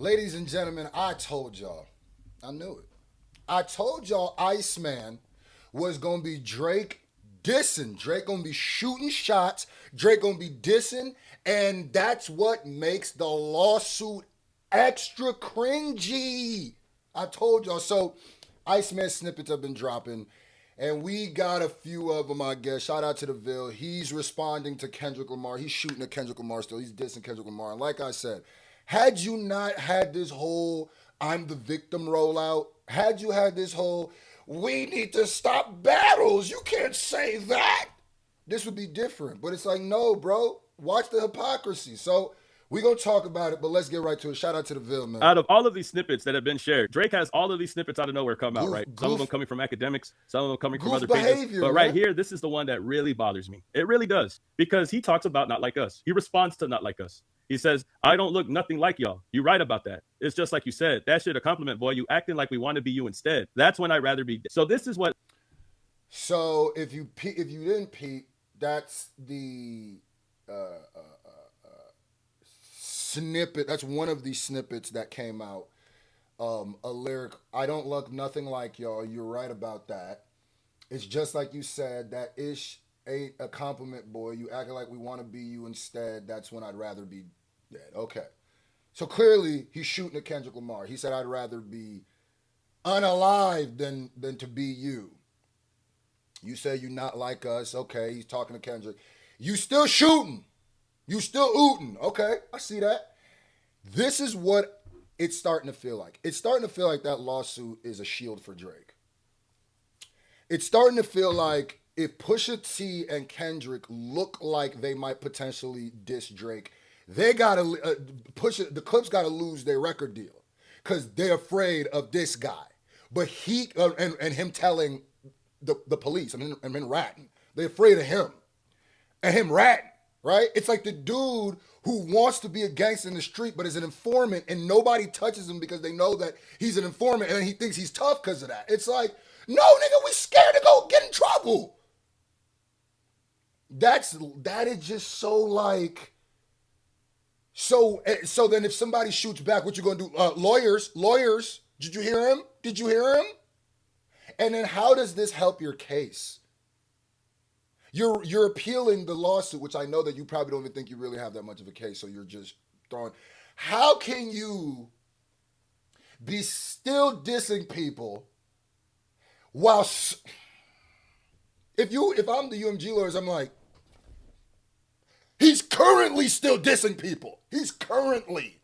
Ladies and gentlemen, I told y'all. I knew it. I told y'all Iceman was gonna be Drake dissing. Drake gonna be shooting shots. Drake gonna be dissing, and that's what makes the lawsuit extra cringy. I told y'all. So, Iceman snippets have been dropping, and we got a few of them. I guess. Shout out to the Ville. He's responding to Kendrick Lamar. He's shooting at Kendrick Lamar still. He's dissing Kendrick Lamar. And like I said, had you not had this whole I'm the victim rollout, had you had this whole we need to stop battles, you can't say that, this would be different. But it's like, no, bro, watch the hypocrisy. So we're going to talk about it, but let's get right to it. Shout out to the Ville, man. Out of all of these snippets that have been shared, Drake has all of these snippets out of nowhere come out, Goof, right? Some of them goof, coming from academics, some of them coming from goof other pages. behavior, But right man. here, this is the one that really bothers me. It really does. Because he talks about not like us. He responds to not like us. He says, I don't look nothing like y'all. You're right about that. It's just like you said. That shit a compliment, boy. You acting like we want to be you instead. That's when I'd rather be. So this is what. So if you didn't peep, that's the snippet. That's one of the snippets that came out. A lyric. I don't look nothing like y'all. You're right about that. It's just like you said. That ish ain't a compliment, boy. You acting like we want to be you instead. That's when I'd rather be dead. Okay. So clearly he's shooting at Kendrick Lamar. He said I'd rather be unalive than to be you. You say you not like us. Okay, he's talking to Kendrick. You still shooting. You still ooting. Okay, I see that. This is what it's starting to feel like. It's starting to feel like that lawsuit is a shield for Drake. It's starting to feel like if Pusha T and Kendrick look like they might potentially diss Drake, they gotta the Clips gotta lose their record deal because they're afraid of this guy. But he and him telling the police, I'm in ratting. They're afraid of him and him ratting, right? It's like the dude who wants to be a gangster in the street but is an informant and nobody touches him because they know that he's an informant and he thinks he's tough because of that. It's like, no, nigga, we scared to go get in trouble. That is just so like. So then if somebody shoots back, what you gonna do? Lawyers, did you hear him? Did you hear him? And then how does this help your case? You're appealing the lawsuit, which I know that you probably don't even think you really have that much of a case, so you're just throwing. How can you be still dissing people while if I'm the UMG lawyers, I'm like, he's currently still dissing people. He's currently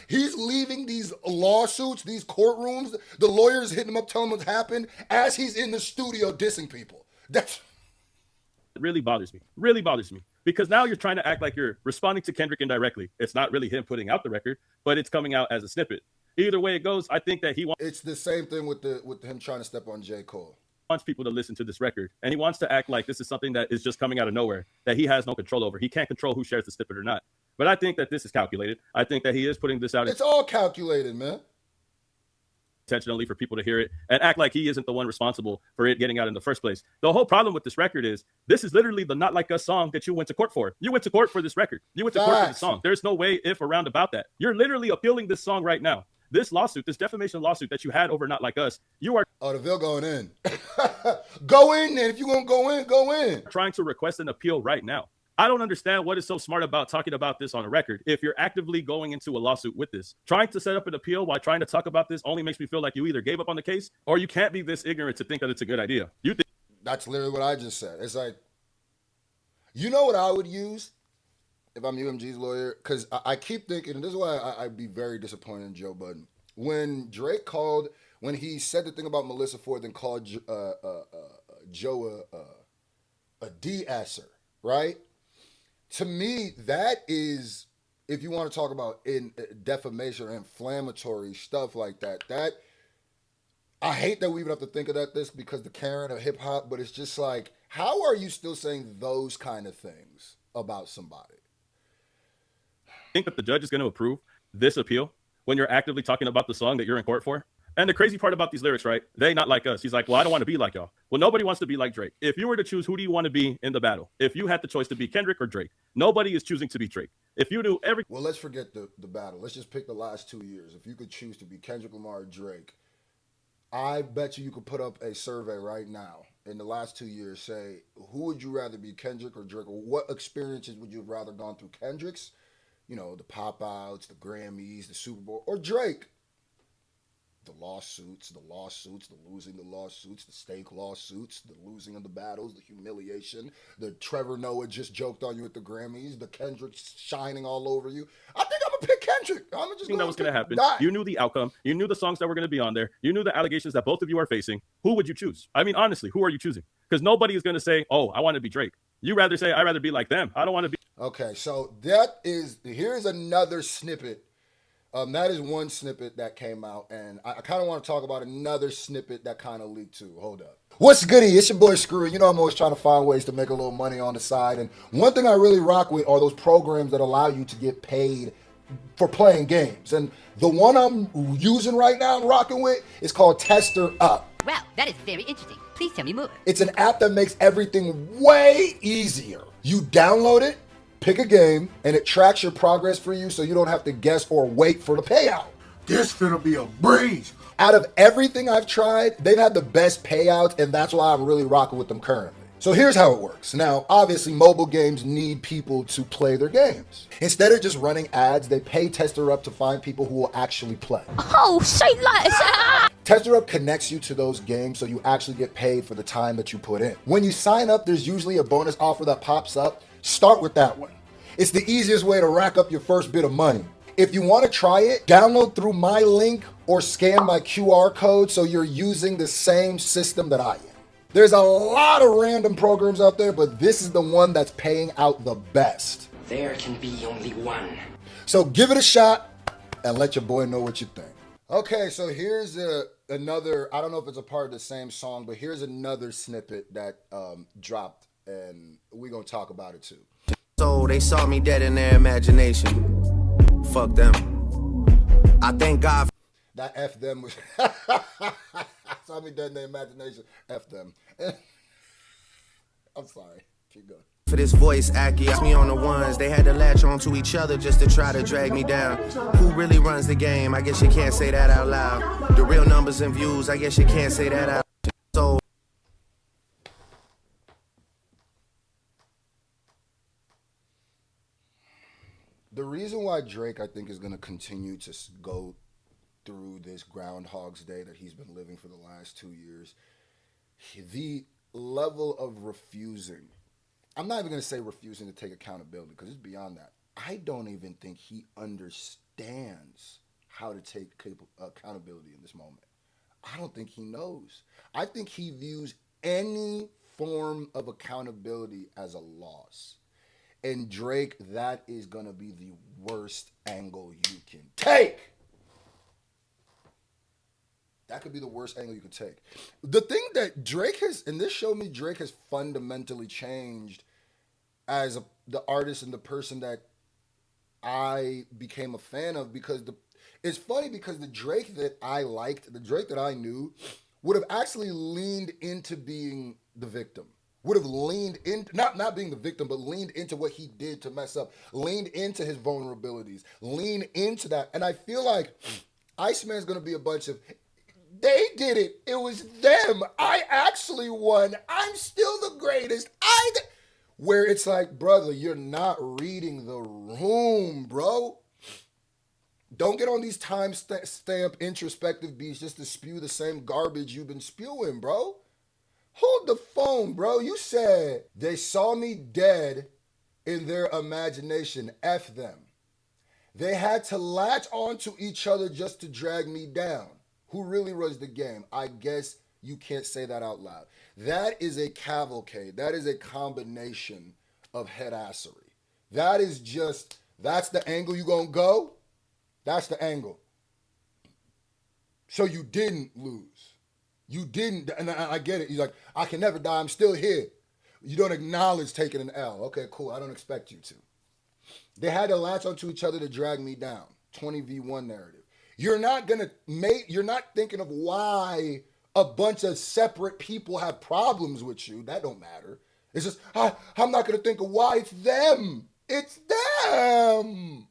he's leaving these lawsuits, these courtrooms. The lawyers hitting him up, telling him what's happened as he's in the studio dissing people. That's Really bothers me. Really bothers me. Because now you're trying to act like you're responding to Kendrick indirectly. It's not really him putting out the record, but it's coming out as a snippet. Either way it goes, I think that he it's the same thing with him trying to step on J. Cole. wants people to listen to this record. And he wants to act like this is something that is just coming out of nowhere, that he has no control over. He can't control who shares the snippet or not. But I think that this is calculated. I think that he is putting this out It's all calculated, man. intentionally for people to hear it and act like he isn't the one responsible for it getting out in the first place. The whole problem with this record is this is literally the Not Like Us song that you went to court for. You went to court for this record. You went to court for this song. There's no way if around about that. You're literally appealing this song right now. This lawsuit, this defamation lawsuit that you had over Not Like Us, you are Oh, the Ville going in. Go in, and if you won't go in, go in. trying to request an appeal right now. I don't understand what is so smart about talking about this on a record if you're actively going into a lawsuit with this. Trying to set up an appeal while trying to talk about this only makes me feel like you either gave up on the case or you can't be this ignorant to think that it's a good idea. You think That's literally what I just said. It's like, you know what I would use if I'm UMG's lawyer? Because I keep thinking, and this is why I'd be very disappointed in Joe Budden. When Drake called, when he said the thing about Melissa Ford, then called Joe a de-esser, right? To me, that is, if you want to talk about in defamation or inflammatory stuff like that, that I hate that we even have to think of this because the Karen of hip hop, but it's just like, how are you still saying those kind of things about somebody? that the judge is going to approve this appeal when you're actively talking about the song that you're in court for? And the crazy part about these lyrics, right? They not like us. He's like, well, I don't want to be like y'all. Well, nobody wants to be like Drake. If you were to choose, who do you want to be in the battle? If you had the choice to be Kendrick or Drake, nobody is choosing to be Drake. If you do every Well, let's forget the battle. Let's just pick the last 2 years. If you could choose to be Kendrick Lamar or Drake, I bet you could put up a survey right now in the last 2 years. Say, who would you rather be, Kendrick or Drake? Or what experiences would you have rather gone through? Kendrick's, the pop outs, the Grammys, the Super Bowl, or Drake? The lawsuits, the losing the lawsuits, the stake lawsuits, the losing of the battles, the humiliation, the Trevor Noah just joked on you at the Grammys, the Kendrick shining all over you. I think I'm going to pick Kendrick. I'm just thing that was going to happen, die. you knew the outcome. You knew the songs that were going to be on there. You knew the allegations that both of you are facing. Who would you choose? I mean, honestly, who are you choosing? Because nobody is going to say, oh, I want to be Drake. You rather say, I'd rather be like them. I don't want to be. Okay, so here's another snippet. That is one snippet that came out, and I kind of want to talk about another snippet that kind of leaked too. Hold up. What's goody? It's your boy Screw. I'm always trying to find ways to make a little money on the side, and one thing I really rock with are those programs that allow you to get paid for playing games. And the one I'm using right now and rocking with is called Tester Up. Wow, that is very interesting. Please tell me more. It's an app that makes everything way easier. You download it, pick a game, and it tracks your progress for you so you don't have to guess or wait for the payout. This finna be a breeze. Out of everything I've tried, they've had the best payouts, and that's why I'm really rocking with them currently. So here's how it works. Now, obviously, mobile games need people to play their games. Instead of just running ads, they pay Tester Up to find people who will actually play. Oh, say less. Tester Up connects you to those games so you actually get paid for the time that you put in. When you sign up, there's usually a bonus offer that pops up. Start with that one. It's the easiest way to rack up your first bit of money. If you want to try it, download through my link or scan my QR code so you're using the same system that I am. There's a lot of random programs out there, but this is the one that's paying out the best. There can be only one. So give it a shot and let your boy know what you think. Okay, so here's another, I don't know if it's a part of the same song, but here's another snippet that dropped, and we're going to talk about it too. So they saw me dead in their imagination. Fuck them. I thank God. That F them was, saw me dead in their imagination. F them. I'm sorry. Keep going. For this voice accurate me on the ones. They had to latch on to each other just to try to drag me down. Who really runs the game? I guess you can't say that out loud. The real numbers and views, I guess you can't say that out loud. So the reason why Drake, I think, is going to continue to go through this Groundhog's Day that he's been living for the last 2 years, the level of refusing, I'm not even going to say refusing to take accountability because it's beyond that. I don't even think he understands how to take accountability in this moment. I don't think he knows. I think he views any form of accountability as a loss. And Drake, that is going to be the worst angle you can take. That could be the worst angle you could take. The thing that Drake has, and this showed me Drake has fundamentally changed as the artist and the person that I became a fan of, because it's funny because the Drake that I liked, the Drake that I knew, would have actually leaned into being the victim. Would have leaned in, not being the victim, but leaned into what he did to mess up, leaned into his vulnerabilities, leaned into that. And I feel like Iceman's going to be a bunch of, they did it. It was them. I actually won. I'm still the greatest. Where it's like, brother, you're not reading the room, bro. Don't get on these timestamp introspective beats just to spew the same garbage you've been spewing, bro. Hold the phone, bro. You said they saw me dead in their imagination. F them. They had to latch onto each other just to drag me down. Who really runs the game? I guess you can't say that out loud. That is a cavalcade. That is a combination of headassery. That's the angle you gonna go? That's the angle. So you didn't lose. You didn't, and I get it. He's like, I can never die. I'm still here. You don't acknowledge taking an L. Okay, cool. I don't expect you to. They had to latch onto each other to drag me down. 20v1 narrative. You're not thinking of why a bunch of separate people have problems with you. That don't matter. It's just, I'm not gonna think of why. It's them. It's them.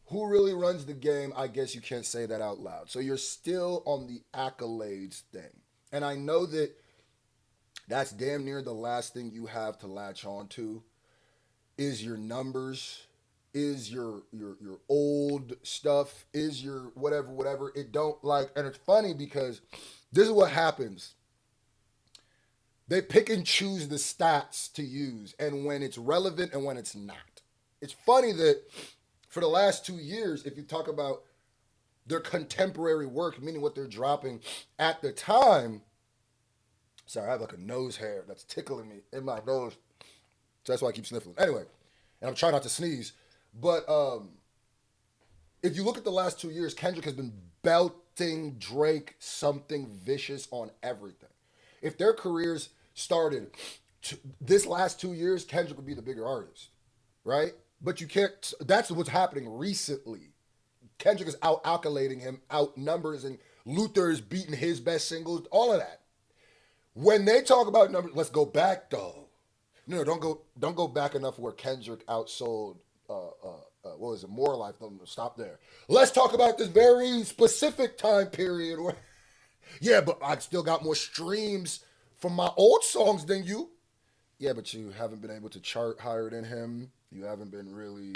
Who really runs the game? I guess you can't say that out loud. So you're still on the accolades thing. And I know that that's damn near the last thing you have to latch on to is your numbers, is your old stuff, is your whatever. It don't like, and it's funny because this is what happens. They pick and choose the stats to use, and when it's relevant and when it's not. It's funny that for the last 2 years, if you talk about their contemporary work, meaning what they're dropping at the time. Sorry, I have like a nose hair that's tickling me in my nose. So that's why I keep sniffling. Anyway, and I'm trying not to sneeze. But if you look at the last 2 years, Kendrick has been belting Drake something vicious on everything. If their careers started this last 2 years, Kendrick would be the bigger artist, right? But you can't, that's what's happening recently. Kendrick is out alkylating him, out numbers, and Luther is beating his best singles, all of that. When they talk about numbers, let's go back though. No, don't go back enough where Kendrick outsold what was it, More Life. Don't stop there. Let's talk about this very specific time period where, yeah, but I still got more streams from my old songs than you. Yeah, but you haven't been able to chart higher than him. You haven't been really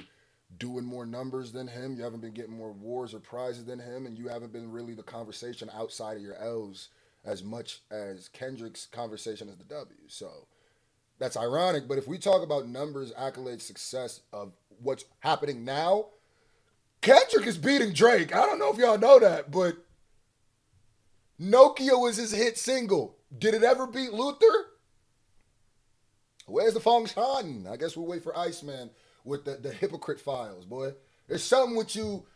doing more numbers than him. You haven't been getting more awards or prizes than him, and you haven't been really the conversation outside of your L's as much as Kendrick's conversation is the W. So that's ironic. But if we talk about numbers, accolades, success of what's happening now, Kendrick is beating Drake. I don't know if y'all know that, but Nokia was his hit single. Did it ever beat Luther? Where's the function? I guess we'll wait for Iceman with the hypocrite files, boy. There's something with you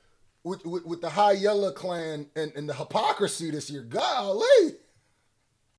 with the High Yellow clan and the hypocrisy this year. Golly.